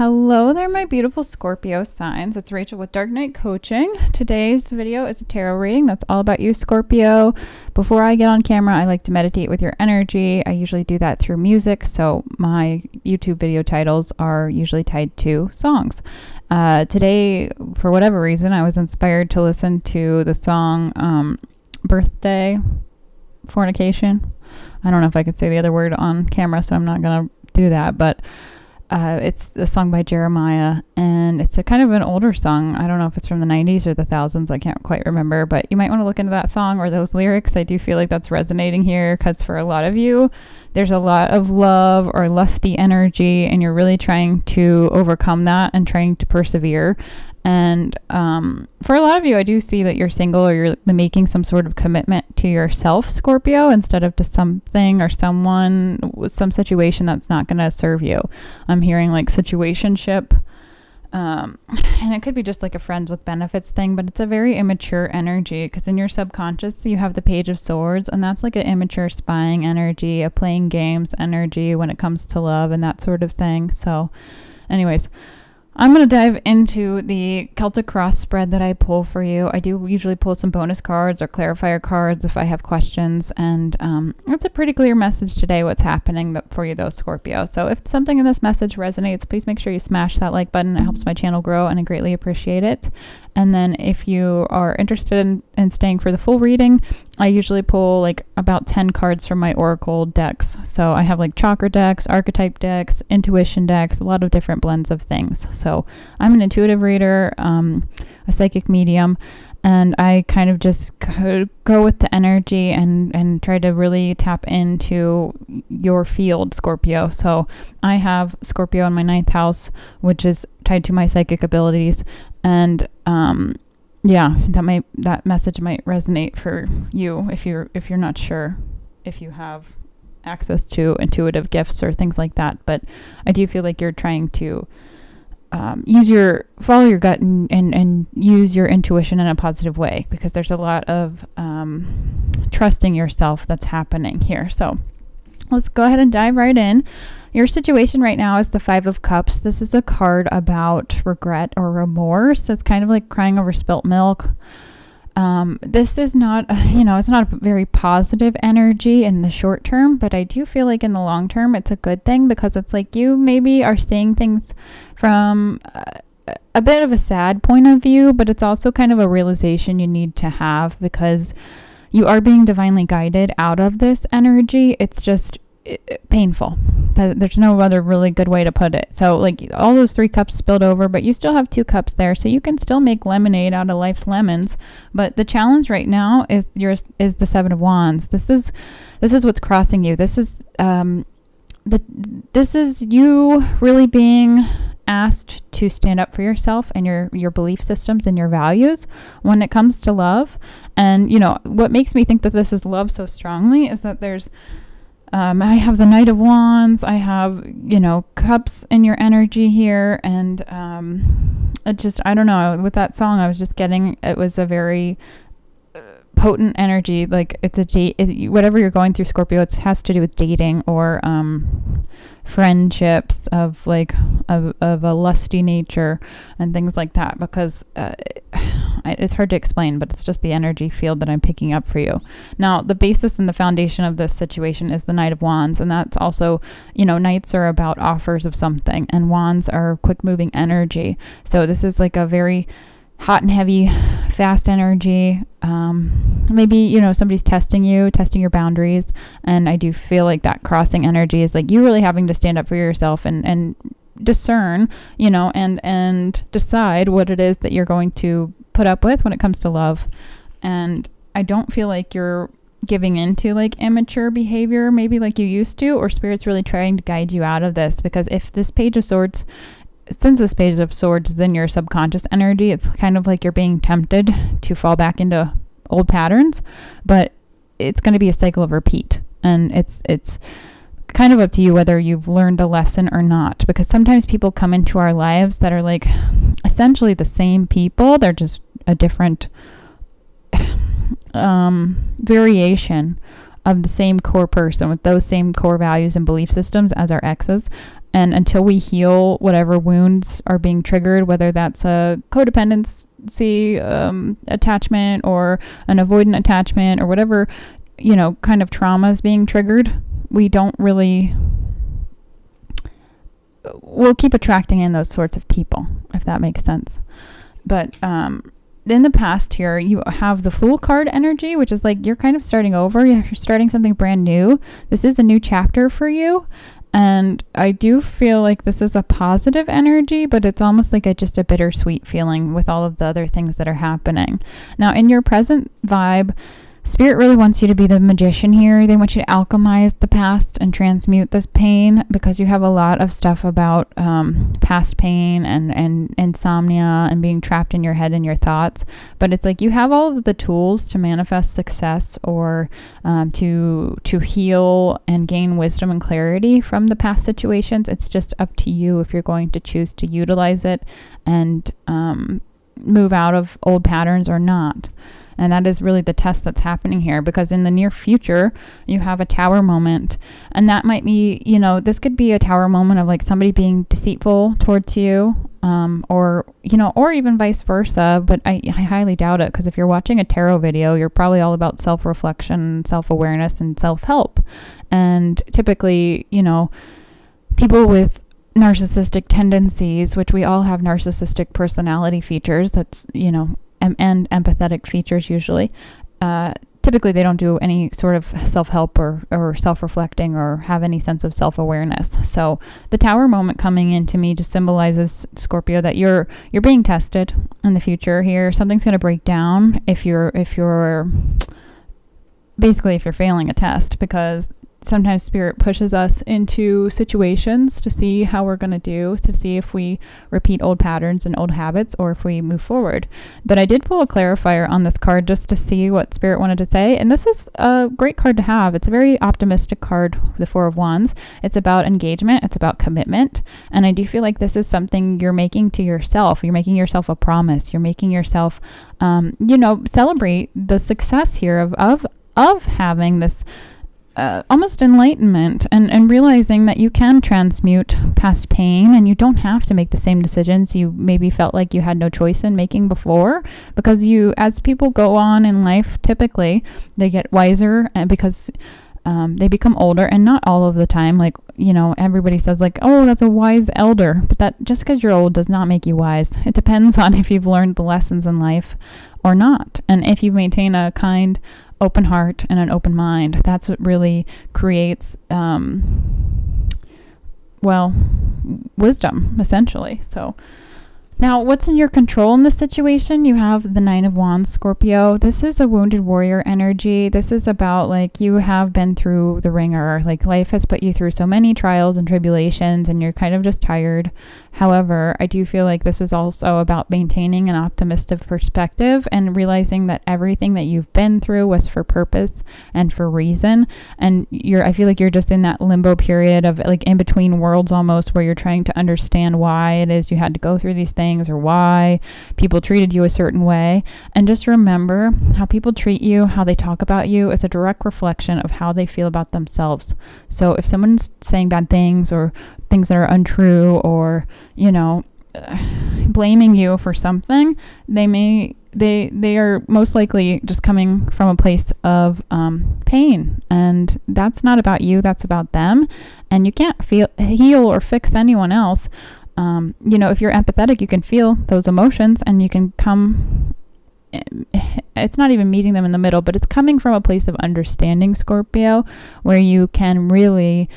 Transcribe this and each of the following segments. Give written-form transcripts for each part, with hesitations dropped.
Hello there, my beautiful Scorpio signs. It's Rachel with Dark Knight Coaching. Today's video is a tarot reading that's all about you, Scorpio. Before I get on camera, I like to meditate with your energy. I usually do that through music, so my YouTube video titles are usually tied to songs. Today, for whatever reason, I was inspired to listen to the song Birthday Fornication. I don't know if I could say the other word on camera, so I'm not going to do that, but it's a song by Jeremiah, and it's a kind of an older song. I don't know if it's from the 90s or the thousands. I can't quite remember, but you might want to look into that song or those lyrics. I do feel like that's resonating here because for a lot of you, there's a lot of love or lusty energy, and you're really trying to overcome that and trying to persevere. And for a lot of you, I do see that you're single or you're making some sort of commitment to yourself, Scorpio, instead of to something or someone with some situation that's not going to serve you. I'm hearing like situationship. And it could be just like a friends with benefits thing, but it's a very immature energy because in your subconscious, you have the Page of Swords, and that's like an immature spying energy, a playing games energy when it comes to love and that sort of thing. So anyways, I'm going to dive into the Celtic Cross spread that I pull for you. I do usually pull some bonus cards or clarifier cards if I have questions. And it's a pretty clear message today what's happening for you though, Scorpio. So if something in this message resonates, please make sure you smash that like button. It helps my channel grow and I greatly appreciate it. And then if you are interested in staying for the full reading, I usually pull like about 10 cards from my Oracle decks. So I have like chakra decks, archetype decks, intuition decks, a lot of different blends of things. So I'm an intuitive reader, a psychic medium, and I kind of just go with the energy and try to really tap into your field, Scorpio. So I have Scorpio in my 9th house, which is tied to my psychic abilities. And that message might resonate for you if you're not sure if you have access to intuitive gifts or things like that. But I do feel like you're trying to follow your gut and use your intuition in a positive way, because there's a lot of trusting yourself that's happening here. So let's go ahead and dive right in. Your situation right now is the 5 of Cups. This is a card about regret or remorse. It's kind of like crying over spilt milk. This is not, it's not a very positive energy in the short term, but I do feel like in the long term, it's a good thing, because it's like you maybe are seeing things from a bit of a sad point of view, but it's also kind of a realization you need to have, because you are being divinely guided out of this energy. It's just painful. There's no other really good way to put it. So like all those 3 cups spilled over, but you still have 2 cups there, so you can still make lemonade out of life's lemons. But the challenge right now is the 7 of Wands. This is what's crossing you. This is this is you really being asked to stand up for yourself and your belief systems and your values when it comes to love. And what makes me think that this is love so strongly is that there's I have the Knight of Wands. I have, cups in your energy here. And I don't know. With that song, I was just getting, it was a very potent energy. Like it's whatever you're going through, Scorpio, it has to do with dating or friendships of a lusty nature and things like that, because it's hard to explain, but it's just the energy field that I'm picking up for you. Now, the basis and the foundation of this situation is the Knight of Wands, and that's also, Knights are about offers of something, and Wands are quick moving energy. So this is like a very hot and heavy, fast energy. Maybe, somebody's testing your boundaries. And I do feel like that crossing energy is like you really having to stand up for yourself and discern, and decide what it is that you're going to put up with when it comes to love. And I don't feel like you're giving into like immature behavior, maybe like you used to, or Spirit's really trying to guide you out of this, because if this Page of Swords, since this Page of Swords is in your subconscious energy, it's kind of like you're being tempted to fall back into old patterns, but it's going to be a cycle of repeat. And it's kind of up to you whether you've learned a lesson or not, because sometimes people come into our lives that are like essentially the same people. They're just a different variation of the same core person with those same core values and belief systems as our exes. And until we heal whatever wounds are being triggered, whether that's a codependency attachment or an avoidant attachment or whatever, kind of trauma is being triggered, we'll keep attracting in those sorts of people, if that makes sense. But in the past here, you have the Fool card energy, which is like you're kind of starting over. You're starting something brand new. This is a new chapter for you. And I do feel like this is a positive energy, but it's almost like just a bittersweet feeling with all of the other things that are happening. Now, in your present vibe, Spirit really wants you to be the magician here. They want you to alchemize the past and transmute this pain, because you have a lot of stuff about past pain and insomnia and being trapped in your head and your thoughts. But it's like you have all of the tools to manifest success or to heal and gain wisdom and clarity from the past situations. It's just up to you if you're going to choose to utilize it and move out of old patterns or not. And that is really the test that's happening here, because in the near future, you have a tower moment. And that might be, this could be a tower moment of like somebody being deceitful towards you, or even vice versa. But I highly doubt it, because if you're watching a tarot video, you're probably all about self-reflection, self-awareness, and self-help. And typically, people with narcissistic tendencies, which we all have narcissistic personality features, that's, and empathetic features usually, typically they don't do any sort of self-help or self-reflecting or have any sense of self-awareness. So the tower moment coming in to me just symbolizes, Scorpio, that you're being tested in the future here. Something's going to break down if you're failing a test, because sometimes Spirit pushes us into situations to see how we're going to do, to see if we repeat old patterns and old habits or if we move forward. But I did pull a clarifier on this card just to see what Spirit wanted to say. And this is a great card to have. It's a very optimistic card, the Four of Wands. It's about engagement. It's about commitment. And I do feel like this is something you're making to yourself. You're making yourself a promise. You're making yourself, celebrate the success here of having this almost enlightenment and realizing that you can transmute past pain, and you don't have to make the same decisions you maybe felt like you had no choice in making before, because as people go on in life, typically they get wiser, and because they become older, and not all of the time, like, everybody says like, oh, that's a wise elder, but that just because you're old does not make you wise. It depends on if you've learned the lessons in life or not, and if you maintain a kind, open heart and an open mind. That's what really creates wisdom, essentially. So now, what's in your control in this situation? You have the Nine of Wands, Scorpio. This is a wounded warrior energy. This is about like you have been through the ringer. Like life has put you through so many trials and tribulations, and you're kind of just tired. However, I do feel like this is also about maintaining an optimistic perspective and realizing that everything that you've been through was for purpose and for reason. And I feel like you're just in that limbo period of like in between worlds almost, where you're trying to understand why it is you had to go through these things or why people treated you a certain way. And just remember, how people treat you, how they talk about you is a direct reflection of how they feel about themselves. So if someone's saying bad things or things that are untrue, or blaming you for something, they are most likely just coming from a place of pain, and that's not about you, that's about them. And you can't heal or fix anyone else. If you're empathetic, you can feel those emotions, and you can come, it's not even meeting them in the middle, but it's coming from a place of understanding, Scorpio, where you can really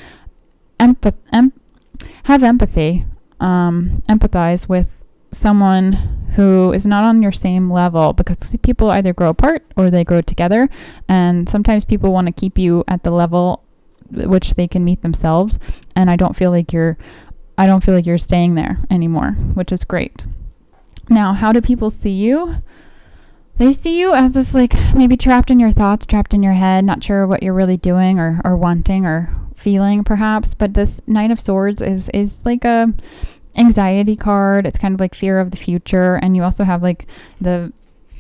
have empathy, empathize with someone who is not on your same level, because people either grow apart or they grow together, and sometimes people want to keep you at the level which they can meet themselves, and I don't feel like you're staying there anymore, which is great. Now, how do people see you? They see you as this, like, maybe trapped in your thoughts, trapped in your head, not sure what you're really doing or wanting or feeling, perhaps. But this Knight of Swords is like a anxiety card. It's kind of like fear of the future. And you also have like the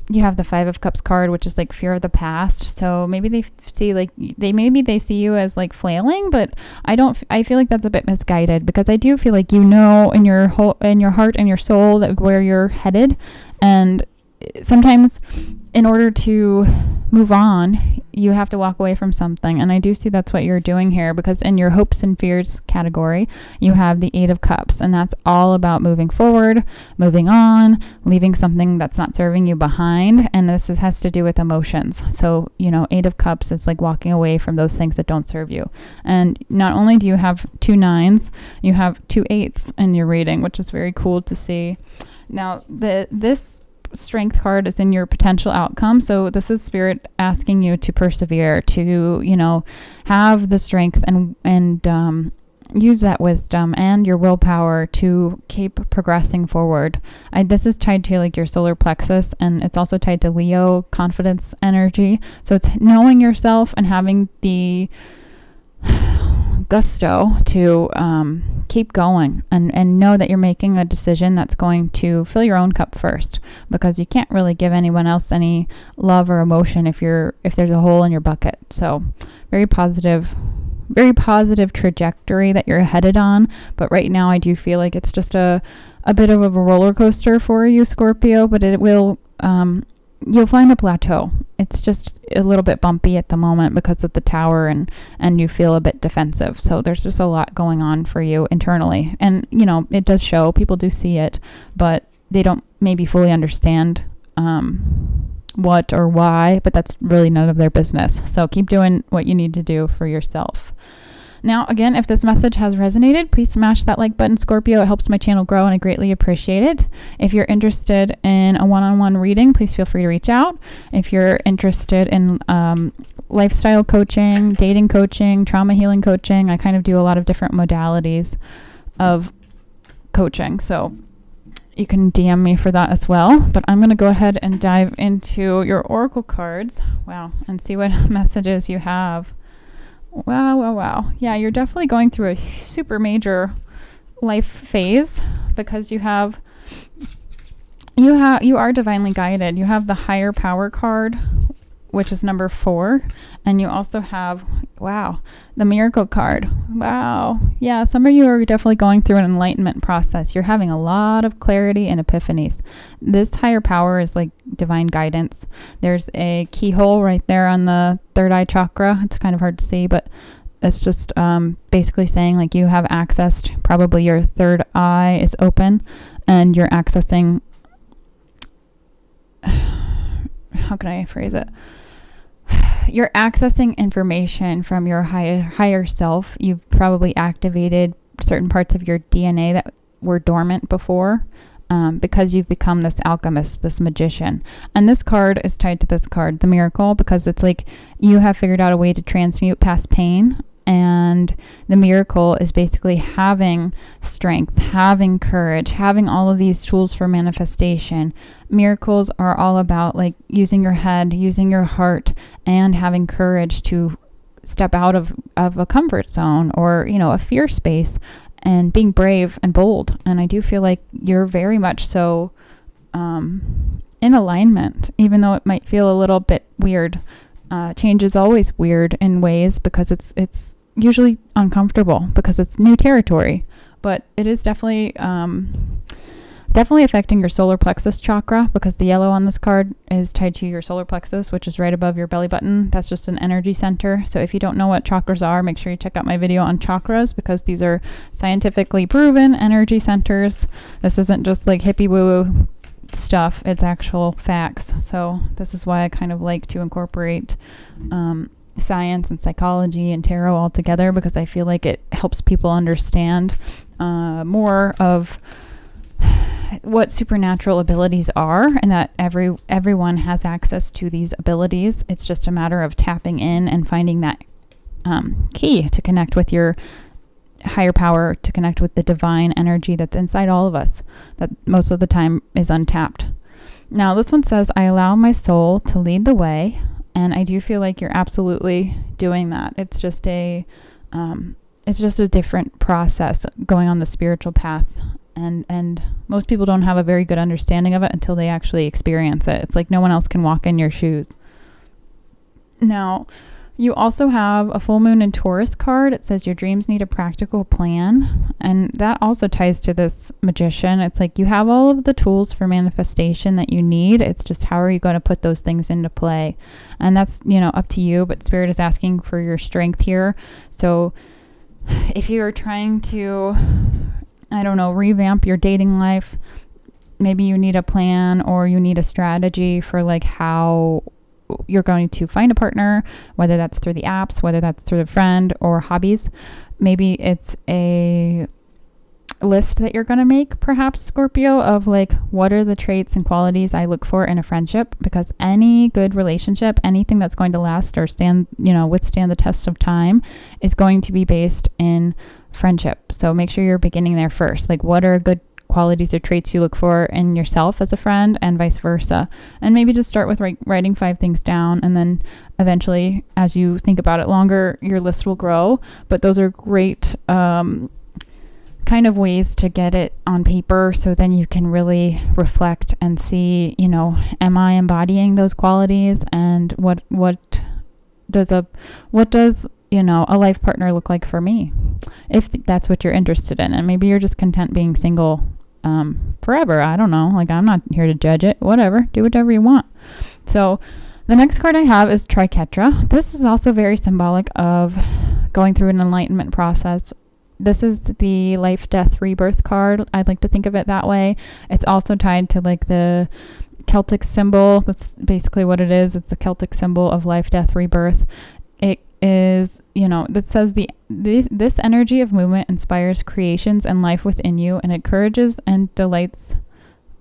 you have the Five of Cups card, which is like fear of the past. So maybe they see like they see you as like flailing, but I feel like that's a bit misguided, because I do feel like in your heart and your soul that where you're headed. And sometimes in order to move on, you have to walk away from something. And I do see that's what you're doing here, because in your hopes and fears category, you have the Eight of Cups, and that's all about moving forward, moving on, leaving something that's not serving you behind. And this has to do with emotions. So, Eight of Cups is like walking away from those things that don't serve you. And not only do you have 2 9s, you have 2 8s in your reading, which is very cool to see. Now, this Strength card is in your potential outcome. So this is Spirit asking you to persevere, to have the strength and use that wisdom and your willpower to keep progressing forward. This is tied to like your solar plexus, and it's also tied to Leo confidence energy. So it's knowing yourself and having the gusto to keep going and know that you're making a decision that's going to fill your own cup first, because you can't really give anyone else any love or emotion if there's a hole in your bucket. So very positive trajectory that you're headed on. But right now I do feel like it's just a bit of a roller coaster for you, Scorpio, but it will you'll find a plateau. It's just a little bit bumpy at the moment because of the tower, and you feel a bit defensive. So there's just a lot going on for you internally. And, it does show, people do see it, but they don't maybe fully understand what or why, but that's really none of their business. So keep doing what you need to do for yourself. Now, again, if this message has resonated, please smash that like button, Scorpio. It helps my channel grow, and I greatly appreciate it. If you're interested in a one-on-one reading, please feel free to reach out. If you're interested in lifestyle coaching, dating coaching, trauma healing coaching, I kind of do a lot of different modalities of coaching. So you can DM me for that as well. But I'm going to go ahead and dive into your oracle cards. Wow. And see what messages you have. Wow. Yeah, you're definitely going through a super major life phase, because you are divinely guided. You have the higher power card, which is number 4, and you also have the miracle card. Wow. Yeah, some of you are definitely going through an enlightenment process. You're having a lot of clarity and epiphanies. This higher power is like divine guidance. There's a keyhole right there on the third eye chakra. It's kind of hard to see, but it's just basically saying like you have access to, probably your third eye is open, and you're accessing, how can I phrase it? You're accessing information from your higher self. You've probably activated certain parts of your DNA that were dormant before, because you've become this alchemist, this magician. And this card is tied to this card, the miracle, because it's like you have figured out a way to transmute past pain. And the miracle is basically having strength, having courage, having all of these tools for manifestation. Miracles are all about like using your head, using your heart, and having courage to step out of a comfort zone or, a fear space, and being brave and bold. And I do feel like you're very much so in alignment, even though it might feel a little bit weird. Change is always weird in ways, because it's usually uncomfortable because it's new territory, but it is definitely affecting your solar plexus chakra, because the yellow on this card is tied to your solar plexus, which is right above your belly button. That's just an energy center. So if you don't know what chakras are, make sure you check out my video on chakras, because these are scientifically proven energy centers. This isn't just like hippie woo stuff, it's actual facts. So this is why I kind of like to incorporate science and psychology and tarot all together, because I feel like it helps people understand more of what supernatural abilities are, and that everyone has access to these abilities. It's just a matter of tapping in and finding that key to connect with your higher power, to connect with the divine energy that's inside all of us, that most of the time is untapped. Now, this one says, I allow my soul to lead the way. And I do feel like you're absolutely doing that. It's just a different process going on the spiritual path And most people don't have a very good understanding of it until they actually experience it. It's like no one else can walk in your shoes. Now, you also have a full moon in Taurus card. It says your dreams need a practical plan. And that also ties to this magician. It's like you have all of the tools for manifestation that you need. It's just how are you going to put those things into play? And that's, up to you. But Spirit is asking for your strength here. So if you're trying to, revamp your dating life, maybe you need a plan or you need a strategy for like how you're going to find a partner, whether that's through the apps, whether that's through a friend or hobbies. Maybe it's a list that you're going to make, perhaps, Scorpio, of like, what are the traits and qualities I look for in a friendship? Because any good relationship, anything that's going to last or withstand the test of time is going to be based in friendship. So make sure you're beginning there first. Like, what are good qualities or traits you look for in yourself as a friend, and vice versa. And maybe just start with writing 5 things down, and then eventually, as you think about it longer, your list will grow. But those are great kind of ways to get it on paper, so then you can really reflect and see, am I embodying those qualities, and what does a life partner look like for me, if that's what you're interested in. And maybe you're just content being single forever. I don't know. Like, I'm not here to judge it. Whatever. Do whatever you want. So the next card I have is Triquetra. This is also very symbolic of going through an enlightenment process. This is the life, death, rebirth card. I'd like to think of it that way. It's also tied to like the Celtic symbol. That's basically what it is. It's the Celtic symbol of life, death, rebirth. It is, that says this energy of movement inspires creations and life within you, and encourage and delight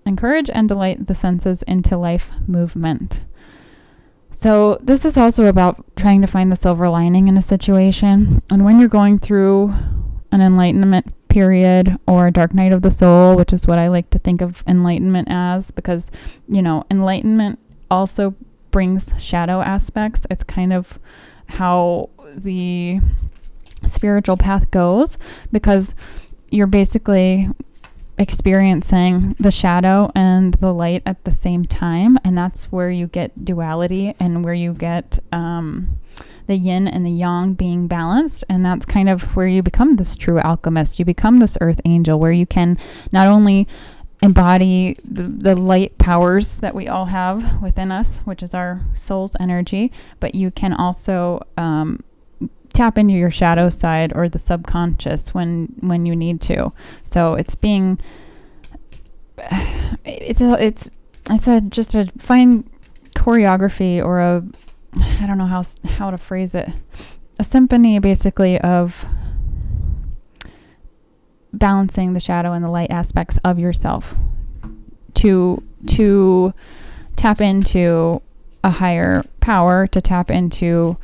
the senses into life movement. So this is also about trying to find the silver lining in a situation. And when you're going through an enlightenment period or a dark night of the soul, which is what I like to think of enlightenment as, because, enlightenment also brings shadow aspects. It's kind of how the spiritual path goes, because you're basically experiencing the shadow and the light at the same time, and that's where you get duality and where you get the yin and the yang being balanced. And that's kind of where you become this true alchemist. You become this earth angel, where you can not only embody the light powers that we all have within us, which is our soul's energy, but you can also tap into your shadow side or the subconscious when you need to. So it's just a fine choreography, or I don't know how to phrase it, a symphony basically of balancing the shadow and the light aspects of yourself to tap into a higher power, to tap into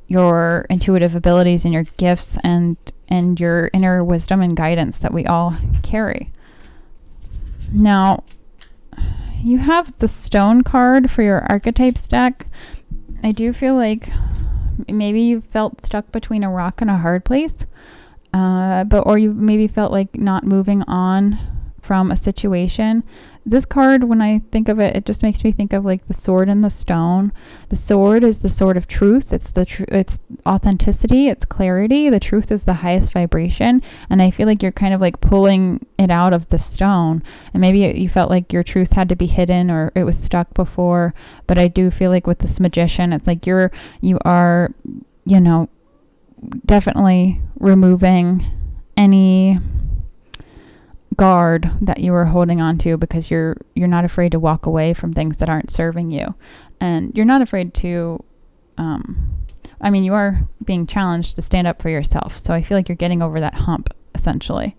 your intuitive abilities and your gifts and your inner wisdom and guidance that we all carry. Now, you have the stone card for your archetypes deck. I do feel like maybe you felt stuck between a rock and a hard place, or you maybe felt like not moving on from a situation. This card, when I think of it, it just makes me think of like the sword and the stone. The sword is the sword of truth. It's it's authenticity. It's clarity. The truth is the highest vibration. And I feel like you're kind of like pulling it out of the stone. And maybe you felt like your truth had to be hidden or it was stuck before. But I do feel like with this magician, it's like you are, definitely removing any guard that you were holding on to, because you're not afraid to walk away from things that aren't serving you, and you're not afraid to you are being challenged to stand up for yourself. So I feel like you're getting over that hump essentially.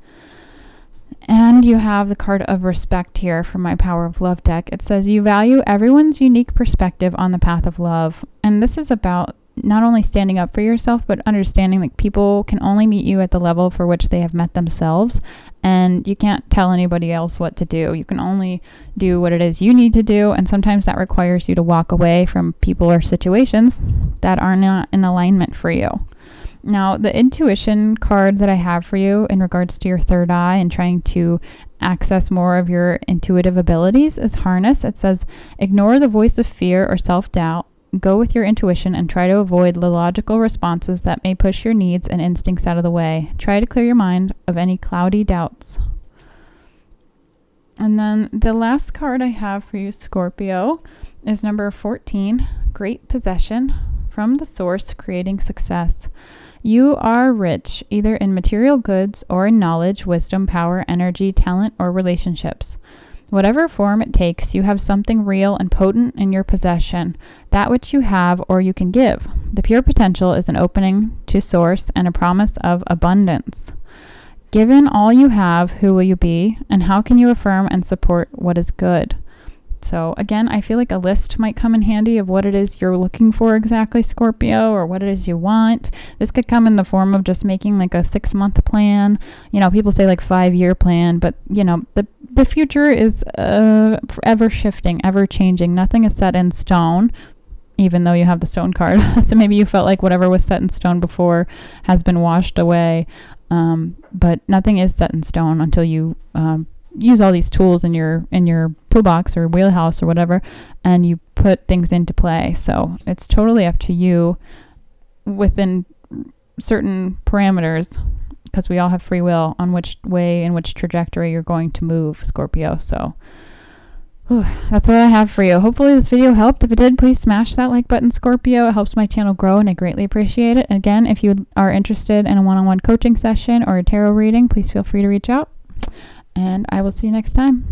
And you have the card of respect here from my Power of Love deck. It says you value everyone's unique perspective on the path of love, and this is about not only standing up for yourself, but understanding like people can only meet you at the level for which they have met themselves, and you can't tell anybody else what to do. You can only do what it is you need to do, and sometimes that requires you to walk away from people or situations that are not in alignment for you. Now, the intuition card that I have for you in regards to your third eye and trying to access more of your intuitive abilities is harness. It says, ignore the voice of fear or self-doubt. Go with your intuition and try to avoid the logical responses that may push your needs and instincts out of the way. Try to clear your mind of any cloudy doubts. And then the last card I have for you, Scorpio, is number 14, Great Possession, from the source, creating success. You are rich, either in material goods or in knowledge, wisdom, power, energy, talent, or relationships. Whatever form it takes, you have something real and potent in your possession, that which you have or you can give. The pure potential is an opening to source and a promise of abundance. Given all you have, who will you be, and how can you affirm and support what is good? So again, I feel like a list might come in handy of what it is you're looking for exactly, Scorpio, or what it is you want. This could come in the form of just making like a 6-month plan. You know, people say like 5-year plan, but you know, the future is ever shifting, ever changing. Nothing is set in stone, even though you have the stone card. So maybe you felt like whatever was set in stone before has been washed away. But nothing is set in stone until you use all these tools in your toolbox or wheelhouse or whatever, and you put things into play. So it's totally up to you within certain parameters, because we all have free will on which way and which trajectory you're going to move, Scorpio. So that's what I have for you. Hopefully this video helped. If it did, please smash that like button, Scorpio. It helps my channel grow and I greatly appreciate it. And again, if you are interested in a one-on-one coaching session or a tarot reading, please feel free to reach out. And I will see you next time.